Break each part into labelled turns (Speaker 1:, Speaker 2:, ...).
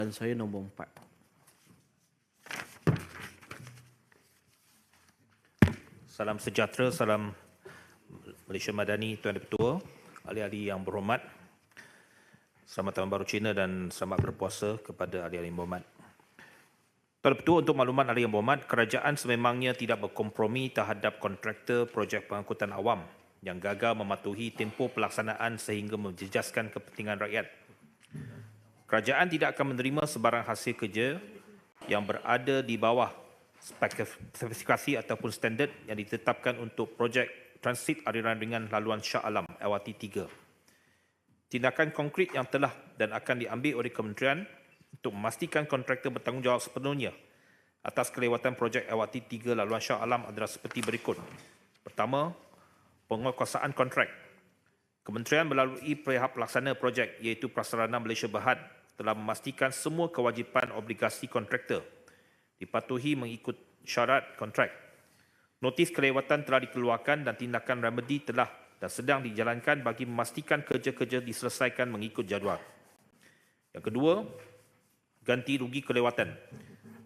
Speaker 1: soalan saya nombor 4.
Speaker 2: Salam sejahtera, salam Malaysia Madani, Tuan Ketua, ahli-ahli yang berhormat. Selamat Tahun Baru Cina dan selamat berpuasa kepada ahli-ahli yang berhormat. Tuan Ketua, untuk maklumat ahli yang berhormat, kerajaan sememangnya tidak berkompromi terhadap kontraktor projek pengangkutan awam yang gagal mematuhi tempoh pelaksanaan sehingga menjejaskan kepentingan rakyat. Kerajaan tidak akan menerima sebarang hasil kerja yang berada di bawah spesifikasi ataupun standard yang ditetapkan untuk projek transit aliran ringan laluan Shah Alam LRT 3. Tindakan konkret yang telah dan akan diambil oleh kementerian untuk memastikan kontraktor bertanggungjawab sepenuhnya atas kelewatan projek LRT 3 laluan Shah Alam adalah seperti berikut. Pertama, penguatkuasaan kontrak. Kementerian melalui pihak pelaksana projek iaitu Prasarana Malaysia Berhad telah memastikan semua kewajipan obligasi kontraktor dipatuhi mengikut syarat kontrak. Notis kelewatan telah dikeluarkan dan tindakan remedi telah dan sedang dijalankan bagi memastikan kerja-kerja diselesaikan mengikut jadual. Yang kedua, ganti rugi kelewatan.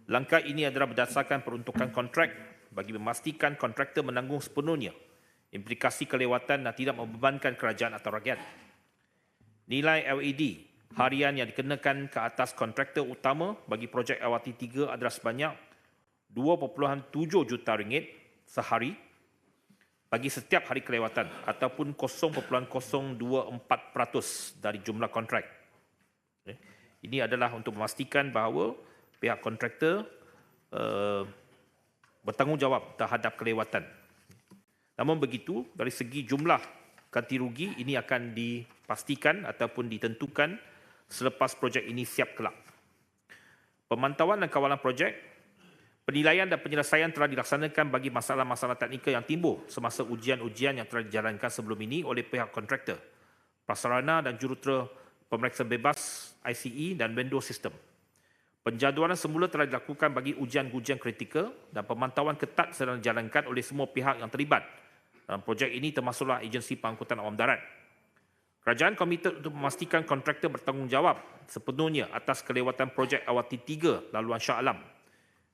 Speaker 2: Langkah ini adalah berdasarkan peruntukan kontrak bagi memastikan kontraktor menanggung sepenuhnya implikasi kelewatan dan tidak membebankan kerajaan atau rakyat. Nilai LED harian yang dikenakan ke atas kontraktor utama bagi projek LRT 3 adalah sebanyak 2.7 juta ringgit sehari bagi setiap hari kelewatan ataupun 0.024% dari jumlah kontrak. Ini adalah untuk memastikan bahawa pihak kontraktor bertanggungjawab terhadap kelewatan. Namun begitu, dari segi jumlah ganti rugi ini akan dipastikan ataupun ditentukan selepas projek ini siap kelak. Pemantauan dan kawalan projek, penilaian dan penyelesaian telah dilaksanakan bagi masalah-masalah teknikal yang timbul semasa ujian-ujian yang telah dijalankan sebelum ini oleh pihak kontraktor, prasarana dan jurutera pemeriksaan bebas ICE dan vendor sistem. Penjadualan semula telah dilakukan bagi ujian-ujian kritikal dan pemantauan ketat sedang dijalankan oleh semua pihak yang terlibat dalam projek ini termasuklah agensi pengangkutan awam darat. Kerajaan komited untuk memastikan kontraktor bertanggungjawab sepenuhnya atas kelewatan projek LRT 3 laluan Shah Alam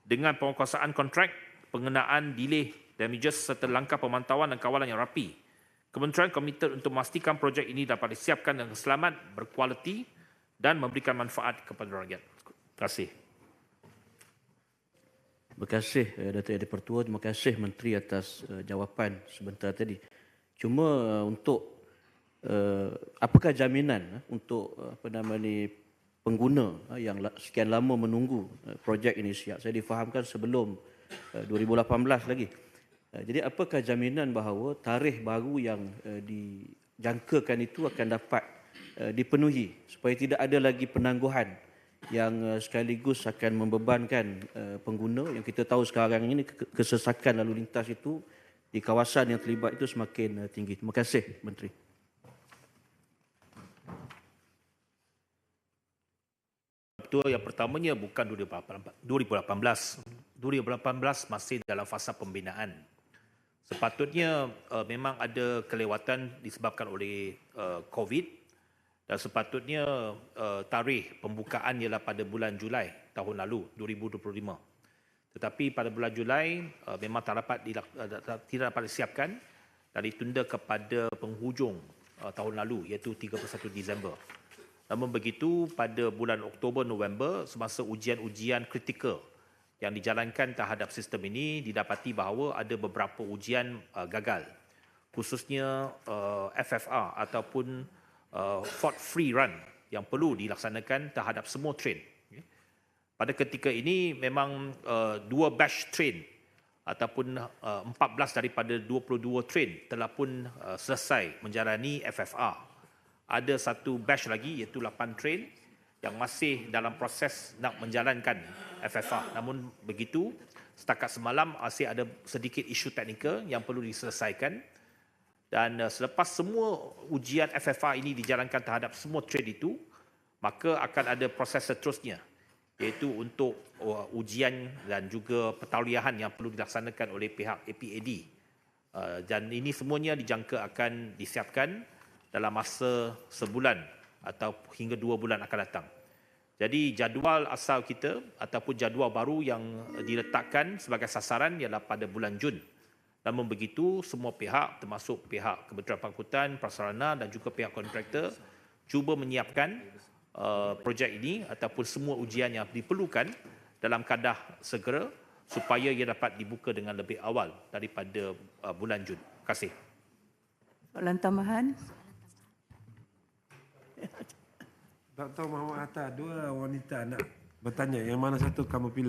Speaker 2: dengan penguatkuasaan kontrak, pengenaan delay damages serta langkah pemantauan dan kawalan yang rapi. Kementerian komited untuk memastikan projek ini dapat disiapkan dengan selamat, berkualiti dan memberikan manfaat kepada rakyat. Terima kasih.
Speaker 1: Terima kasih Datuk Yang di-Pertua. Terima kasih Menteri atas jawapan sebentar tadi. Cuma untuk apakah jaminan untuk pengguna yang sekian lama menunggu projek ini siap? Saya difahamkan sebelum 2018 lagi. Jadi apakah jaminan bahawa tarikh baru yang dijangkakan itu akan dapat dipenuhi supaya tidak ada lagi penangguhan yang sekaligus akan membebankan pengguna yang kita tahu sekarang ini kesesakan lalu lintas itu di kawasan yang terlibat itu semakin tinggi. Terima kasih Menteri.
Speaker 2: Betul, yang pertamanya bukan 2018. 2018 masih dalam fasa pembinaan. Sepatutnya memang ada kelewatan disebabkan oleh COVID dan sepatutnya tarikh pembukaan ialah pada bulan Julai tahun lalu 2025. Tetapi pada bulan Julai memang tidak dapat disiapkan dan ditunda kepada penghujung tahun lalu iaitu 31 Disember. Namun begitu, pada bulan Oktober-November, semasa ujian-ujian kritikal yang dijalankan terhadap sistem ini, didapati bahawa ada beberapa ujian gagal. Khususnya FFR ataupun fault free run yang perlu dilaksanakan terhadap semua train. Pada ketika ini, memang 2 batch train ataupun 14 daripada 22 train telah pun selesai menjalani FFR. Ada satu batch lagi iaitu 8 train yang masih dalam proses nak menjalankan FFR. Namun begitu, setakat semalam masih ada sedikit isu teknikal yang perlu diselesaikan dan selepas semua ujian FFR ini dijalankan terhadap semua train itu, maka akan ada proses seterusnya iaitu untuk ujian dan juga pertauliahan yang perlu dilaksanakan oleh pihak APAD. Dan ini semuanya dijangka akan disiapkan dalam masa sebulan atau hingga 2 bulan akan datang. Jadi jadual asal kita ataupun jadual baru yang diletakkan sebagai sasaran ialah pada bulan Jun. Namun begitu, semua pihak termasuk pihak Kementerian Pangkutan, Prasarana dan juga pihak kontraktor cuba menyiapkan projek ini ataupun semua ujian yang diperlukan dalam kaedah segera supaya ia dapat dibuka dengan lebih awal daripada bulan Jun. Terima kasih.
Speaker 3: Soalan tambahan.
Speaker 4: Dr. Muhammad Atta, dua wanita nak bertanya, yang mana satu kamu pilih?